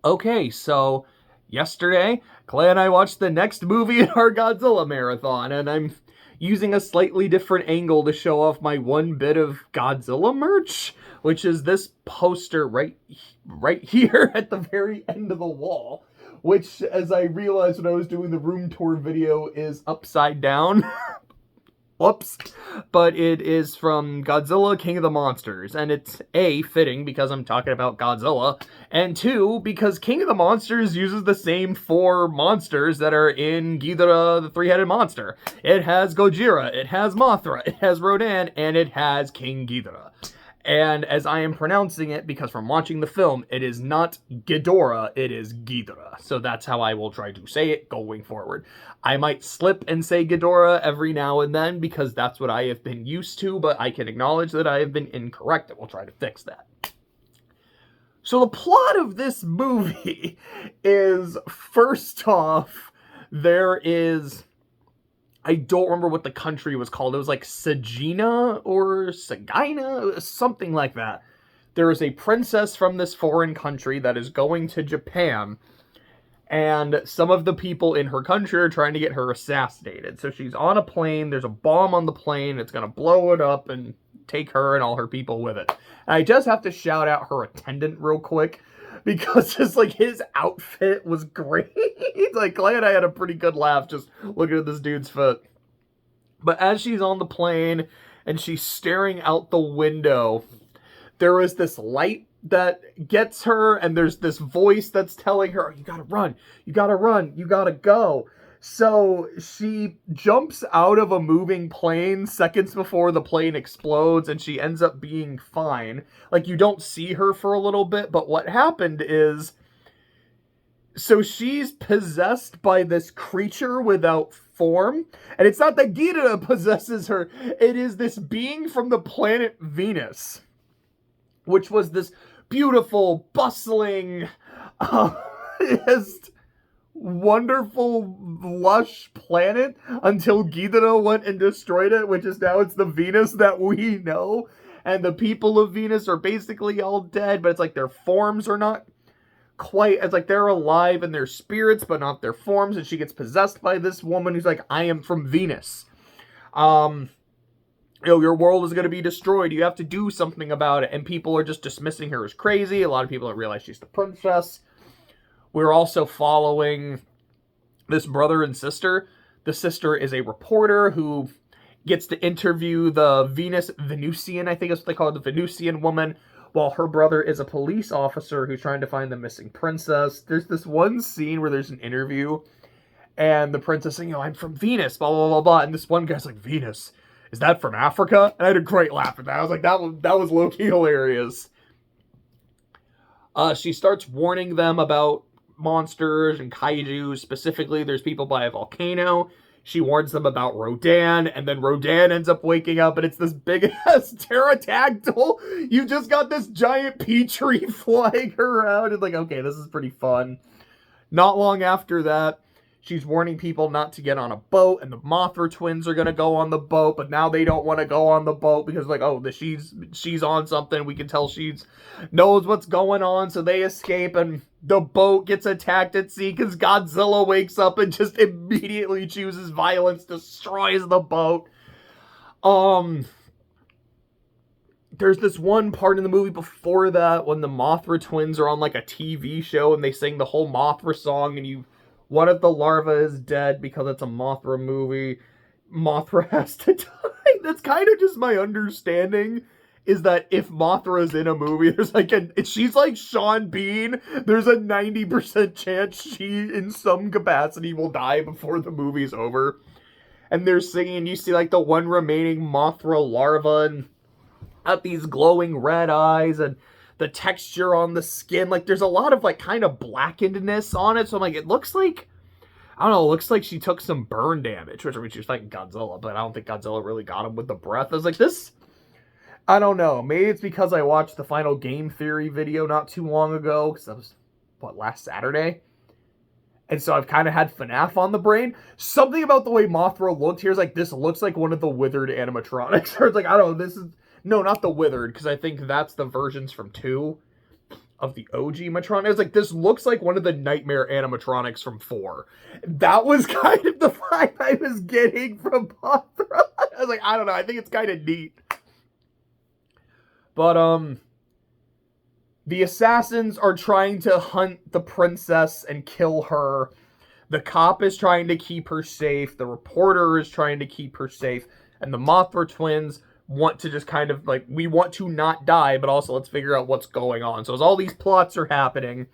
Okay, so yesterday, Clay and I watched the next movie in our Godzilla marathon, and I'm using a slightly different angle to show off my one bit of Godzilla merch, which is this poster right here at the very end of the wall, which, as I realized when I was doing the room tour video, is upside down. Whoops. But it is from Godzilla King of the Monsters, and it's A, fitting because I'm talking about Godzilla, and two, because King of the Monsters uses the same four monsters that are in Ghidorah, the three-headed monster. It has Gojira, it has Mothra, it has Rodan, and it has King Ghidorah. And as I am pronouncing it, because from watching the film, it is not Ghidorah, it is Ghidorah. So that's how I will try to say it going forward. I might slip and say Ghidorah every now and then, because that's what I have been used to, but I can acknowledge that I have been incorrect, and we'll try to fix that. So the plot of this movie is, first off, there is... I don't remember what the country was called. It was like Sagina or Sagina, something like that. There is a princess from this foreign country that is going to Japan, and some of the people in her country are trying to get her assassinated. So she's on a plane, there's a bomb on the plane, it's going to blow it up and take her and all her people with it. And I just have to shout out her attendant real quick, because just like his outfit was great. Like Clay and I had a pretty good laugh just looking at this dude's foot. But as she's on the plane and she's staring out the window, there is this light that gets her, and there's this voice that's telling her, you gotta run, you gotta run, you gotta go. So she jumps out of a moving plane seconds before the plane explodes, and she ends up being fine. Like, you don't see her for a little bit, but what happened is... So she's possessed by this creature without form, and it's not that Ghidorah possesses her, it is this being from the planet Venus, which was this beautiful, bustling, just wonderful, lush planet until Ghidorah went and destroyed it, which is now it's the Venus that we know. And the people of Venus are basically all dead, but it's like their forms are not quite, it's like they're alive in their spirits, but not their forms. And she gets possessed by this woman who's like, I am from Venus. Your world is going to be destroyed. You have to do something about it. And people are just dismissing her as crazy. A lot of people don't realize she's the princess. We're also following this brother and sister. The sister is a reporter who gets to interview the Venusian, I think is what they call it, the Venusian woman, while her brother is a police officer who's trying to find the missing princess. There's this one scene where there's an interview, and the princess saying, I'm from Venus, blah, blah, blah, blah, and this one guy's like, Venus? Is that from Africa? And I had a great laugh at that. I was like, that was low-key hilarious. She starts warning them about monsters and kaiju. Specifically, there's people by a volcano. She warns them about Rodan, and then Rodan ends up waking up, and it's this big-ass pterodactyl. You just got this giant Petrie flying around, and like, okay, this is pretty fun. Not long after that, she's warning people not to get on a boat, and the Mothra twins are going to go on the boat, but now they don't want to go on the boat because, like, oh, she's on something. We can tell she's knows what's going on, so they escape, and the boat gets attacked at sea because Godzilla wakes up and just immediately chooses violence, destroys the boat. There's this one part in the movie before that when the Mothra twins are on, like, a TV show, and they sing the whole Mothra song, and one of the larvae is dead because it's a Mothra movie. Mothra has to die. That's kind of just my understanding, is that if Mothra is in a movie, there's like she's like Sean Bean. There's a 90% chance she, in some capacity, will die before the movie's over. And they're singing, you see like the one remaining Mothra larva, and got these glowing red eyes, and the texture on the skin, like there's a lot of like kind of blackenedness on it. So I'm like, it looks like, I don't know, it looks like she took some burn damage, which I mean, she was fighting Godzilla, but I don't think Godzilla really got him with the breath. I was like, this, I don't know. Maybe it's because I watched the Final Game Theory video not too long ago, because that was, last Saturday? And so I've kind of had FNAF on the brain. Something about the way Mothra looked here is like, this looks like one of the Withered animatronics. Or it's like, I don't know, this is, no, not the Withered, because I think that's the versions from 2. of the OG Matron. I was like, this looks like one of the nightmare animatronics from 4. That was kind of the vibe I was getting from Mothra. I was like, I don't know, I think it's kind of neat. But, the assassins are trying to hunt the princess and kill her. The cop is trying to keep her safe. The reporter is trying to keep her safe. And the Mothra twins want to just kind of, like, we want to not die, but also let's figure out what's going on. So as all these plots are happening,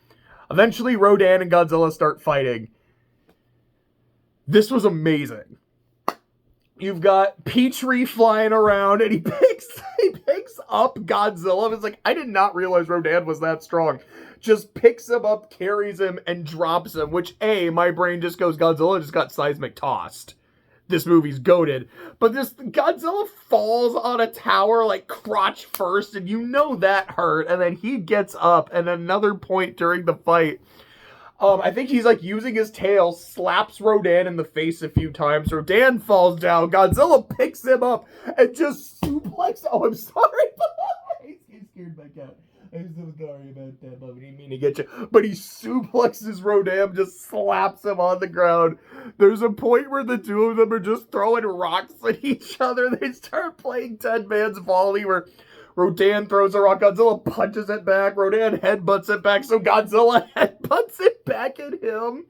eventually Rodan and Godzilla start fighting. This was amazing. You've got Petrie flying around, and he picks up Godzilla. It's like, I did not realize Rodan was that strong. Just picks him up, carries him, and drops him, which, my brain just goes, Godzilla just got seismic tossed. This movie's goated. But this Godzilla falls on a tower, like, crotch first, and you know that hurt. And then he gets up, and at another point during the fight, I think he's, like, using his tail, slaps Rodan in the face a few times. Rodan falls down. Godzilla picks him up and just suplexes. Oh, I'm sorry. He scared my cat. I'm so sorry about that, but I didn't mean to get you. But he suplexes Rodan, just slaps him on the ground. There's a point where the two of them are just throwing rocks at each other. They start playing Dead Man's Volley, where Rodan throws a rock, Godzilla punches it back, Rodan headbutts it back, so Godzilla headbutts it back at him.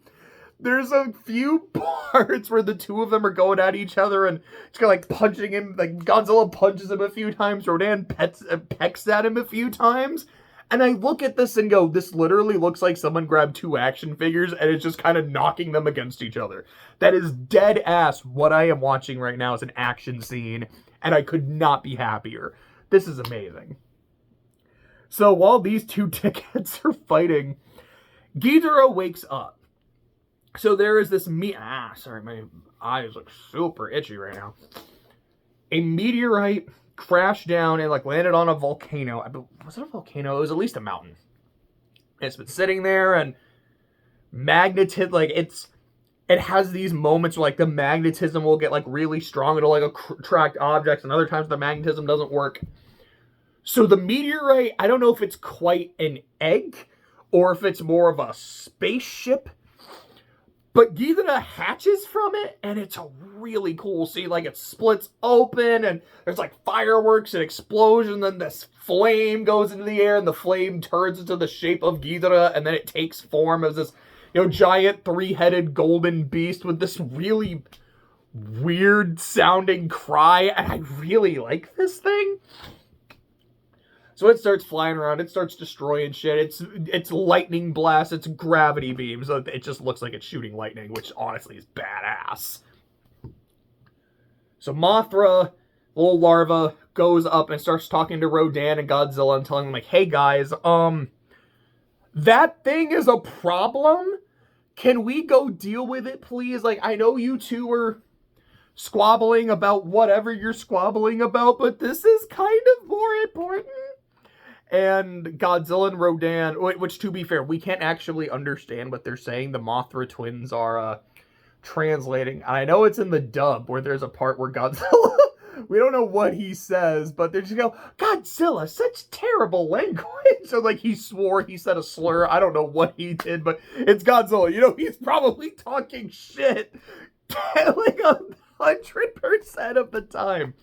There's a few parts where the two of them are going at each other and it's kind of like punching him, like Godzilla punches him a few times, Rodan pecks at him a few times. And I look at this and go, this literally looks like someone grabbed 2 action figures and it's just kind of knocking them against each other. That is dead ass what I am watching right now is an action scene, and I could not be happier. This is amazing. So while these two dickheads are fighting, Ghidorah wakes up. So there is this sorry, my eyes look super itchy right now. A meteorite crashed down and like landed on a volcano. Was it a volcano? It was at least a mountain. It's been sitting there and it has these moments where like the magnetism will get like really strong. It'll like attract objects, and other times the magnetism doesn't work. So the meteorite, I don't know if it's quite an egg or if it's more of a spaceship, but Ghidorah hatches from it, and it's a really cool scene. Like, it splits open, and there's, like, fireworks and explosion, then this flame goes into the air, and the flame turns into the shape of Ghidorah, and then it takes form as this, giant 3-headed golden beast with this really weird-sounding cry, and I really like this thing. So it starts flying around, it starts destroying shit, it's lightning blasts, it's gravity beams, so it just looks like it's shooting lightning, which honestly is badass. So Mothra, little larva, goes up and starts talking to Rodan and Godzilla and telling them, like, hey guys, that thing is a problem? Can we go deal with it, please? Like, I know you two were squabbling about whatever you're squabbling about, but this is kind of more important. And Godzilla and Rodan, which to be fair, we can't actually understand what they're saying. The Mothra twins are translating. I know it's in the dub where there's a part where Godzilla, we don't know what he says, but they just go, Godzilla, such terrible language. So like he swore, he said a slur. I don't know what he did, but it's Godzilla. He's probably talking shit like 100% of the time.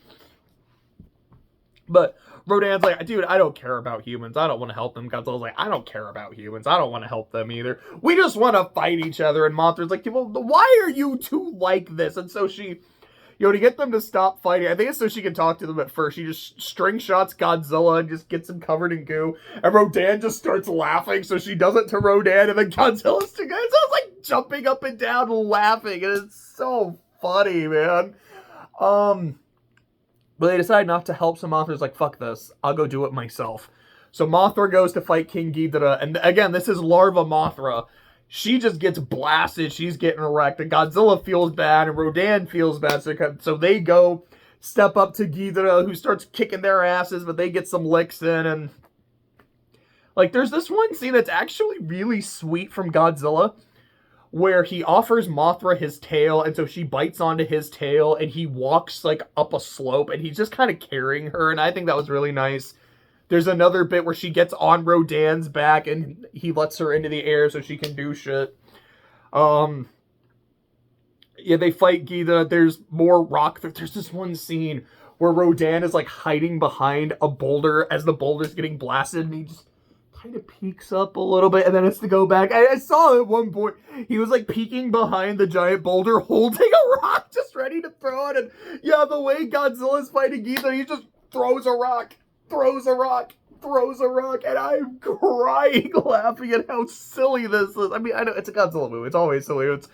But Rodan's like, dude, I don't care about humans. I don't want to help them. Godzilla's like, I don't care about humans. I don't want to help them either. We just want to fight each other. And Mothra's like, well, why are you two like this? And so she, to get them to stop fighting, I think it's so she can talk to them at first. She just string shots Godzilla and just gets him covered in goo. And Rodan just starts laughing. So she does it to Rodan. And then Godzilla's like jumping up and down laughing. And it's so funny, man. But they decide not to help, so Mothra's like, fuck this, I'll go do it myself. So Mothra goes to fight King Ghidorah, and again, this is Larva Mothra. She just gets blasted, she's getting wrecked, and Godzilla feels bad, and Rodan feels bad, so they go step up to Ghidorah, who starts kicking their asses, but they get some licks in, and like, there's this one scene that's actually really sweet from Godzilla, where he offers Mothra his tail, and so she bites onto his tail, and he walks, like, up a slope, and he's just kind of carrying her, and I think that was really nice. There's another bit where she gets on Rodan's back and he lets her into the air so she can do shit. Yeah, they fight Ghidorah. There's more rock. There's this one scene where Rodan is like hiding behind a boulder as the boulder's getting blasted, and he just kind of peeks up a little bit and then has to go back. I saw at one point he was like peeking behind the giant boulder, holding a rock, just ready to throw it. And yeah, the way Godzilla's fighting Ghidorah, he just throws a rock, and I'm crying laughing at how silly this is. I mean, I know it's a Godzilla movie. It's always silly. It's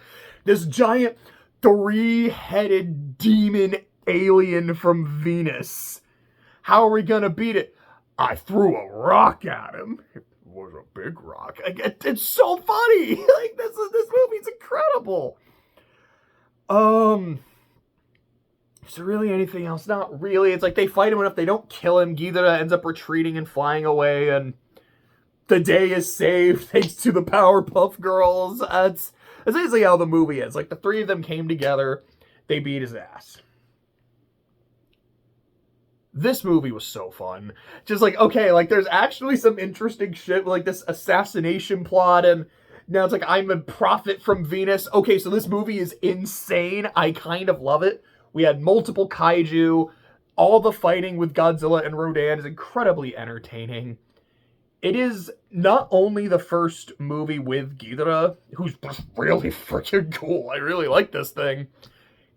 this giant 3-headed demon alien from Venus. How are we gonna beat it? I threw a rock at him. It was a big rock. It's so funny. Like this movie's incredible. Is there really anything else? Not really. It's like they fight him enough. They don't kill him. Ghidorah ends up retreating and flying away, and the day is saved thanks to the Powerpuff Girls. That's basically how the movie is. Like the three of them came together. They beat his ass. This movie was so fun. Just like, okay, like there's actually some interesting shit, like this assassination plot, and now it's like I'm a prophet from Venus. Okay, so this movie is insane. I kind of love it. We had multiple kaiju. All the fighting with Godzilla and Rodan is incredibly entertaining. It is not only the first movie with Ghidorah, who's really freaking cool. I really like this thing.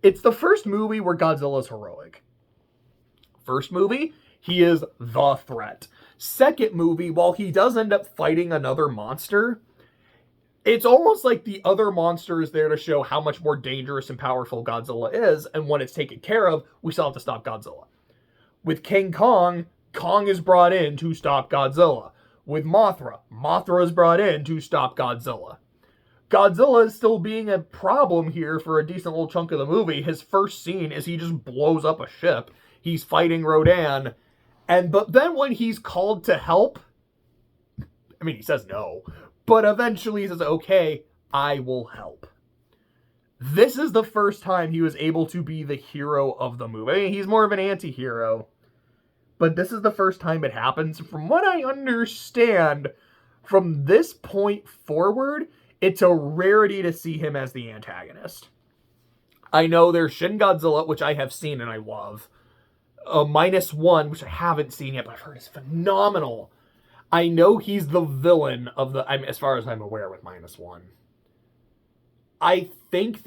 It's the first movie where Godzilla's heroic. First movie, he is the threat. Second movie, while he does end up fighting another monster, it's almost like the other monster is there to show how much more dangerous and powerful Godzilla is, and when it's taken care of, we still have to stop Godzilla. With King Kong, Kong is brought in to stop Godzilla. With Mothra, Mothra is brought in to stop Godzilla. Godzilla is still being a problem here for a decent little chunk of the movie. His first scene is he just blows up a ship. He's fighting Rodan. But then when he's called to help, I mean, he says no, but eventually he says, okay, I will help. This is the first time he was able to be the hero of the movie. I mean, he's more of an anti-hero, but this is the first time it happens. From what I understand, from this point forward, it's a rarity to see him as the antagonist. I know there's Shin Godzilla, which I have seen and I love. -1, which I haven't seen yet, but I've heard is phenomenal. I know he's the villain of the, as far as I'm aware, with -1. I think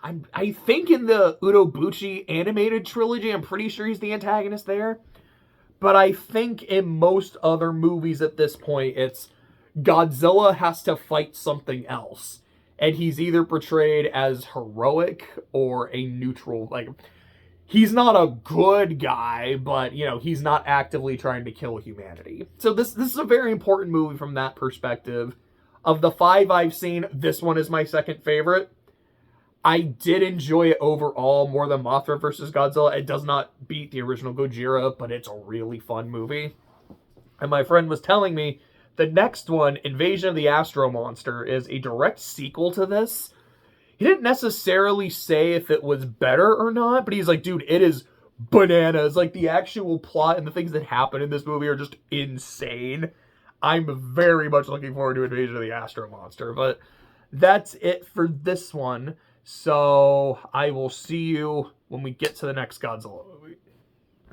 I think in the Urobuchi animated trilogy, I'm pretty sure he's the antagonist there. But I think in most other movies at this point, it's Godzilla has to fight something else. And he's either portrayed as heroic or a neutral, like, he's not a good guy, but, you know, he's not actively trying to kill humanity. So this is a very important movie from that perspective. Of the 5 I've seen, this one is my second favorite. I did enjoy it overall more than Mothra vs. Godzilla. It does not beat the original Gojira, but it's a really fun movie. And my friend was telling me the next one, Invasion of the Astro Monster, is a direct sequel to this. He didn't necessarily say if it was better or not, but he's like, dude, it is bananas. Like, the actual plot and the things that happen in this movie are just insane. I'm very much looking forward to Invasion of the Astro Monster, but that's it for this one. So I will see you when we get to the next Godzilla movie.